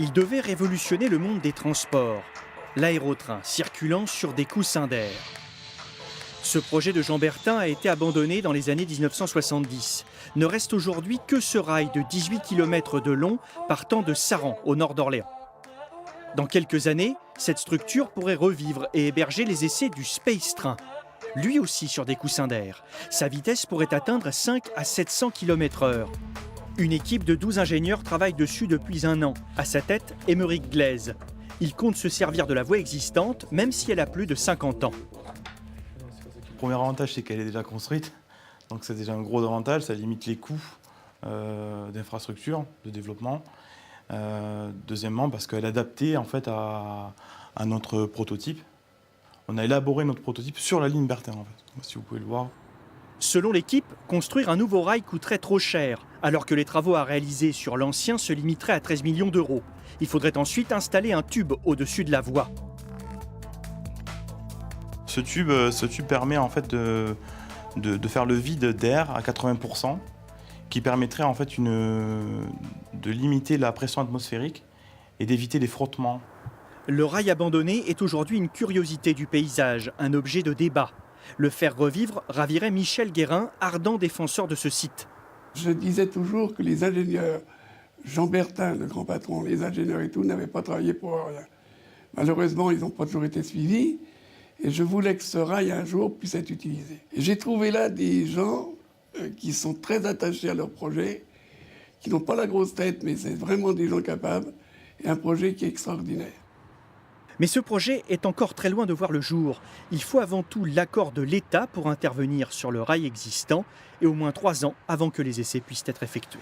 Il devait révolutionner le monde des transports, l'aérotrain circulant sur des coussins d'air. Ce projet de Jean Bertin a été abandonné dans les années 1970. Ne reste aujourd'hui que ce rail de 18 km de long partant de Saran, au nord d'Orléans. Dans quelques années, cette structure pourrait revivre et héberger les essais du Space Train, lui aussi sur des coussins d'air. Sa vitesse pourrait atteindre 5 à 700 km/h. Une équipe de 12 ingénieurs travaille dessus depuis un an. À sa tête, Émeric Glaise. Il compte se servir de la voie existante, même si elle a plus de 50 ans. Le premier avantage, c'est qu'elle est déjà construite. Donc c'est déjà un gros avantage, ça limite les coûts d'infrastructure, de développement. Deuxièmement, parce qu'elle est adaptée en fait, à notre prototype. On a élaboré notre prototype sur la ligne Bertin, en fait, si vous pouvez le voir. Selon l'équipe, construire un nouveau rail coûterait trop cher, alors que les travaux à réaliser sur l'ancien se limiteraient à 13 millions d'euros. Il faudrait ensuite installer un tube au-dessus de la voie. Ce tube permet en fait de faire le vide d'air à 80%, qui permettrait en fait de limiter la pression atmosphérique et d'éviter les frottements. Le rail abandonné est aujourd'hui une curiosité du paysage, un objet de débat. Le faire revivre ravirait Michel Guérin, ardent défenseur de ce site. Je disais toujours que les ingénieurs, Jean Bertin, le grand patron, les ingénieurs et tout, n'avaient pas travaillé pour rien. Malheureusement, ils n'ont pas toujours été suivis. Et je voulais que ce rail, un jour, puisse être utilisé. Et j'ai trouvé là des gens qui sont très attachés à leur projet, qui n'ont pas la grosse tête, mais c'est vraiment des gens capables, et un projet qui est extraordinaire. Mais ce projet est encore très loin de voir le jour. Il faut avant tout l'accord de l'État pour intervenir sur le rail existant, et au moins 3 ans avant que les essais puissent être effectués.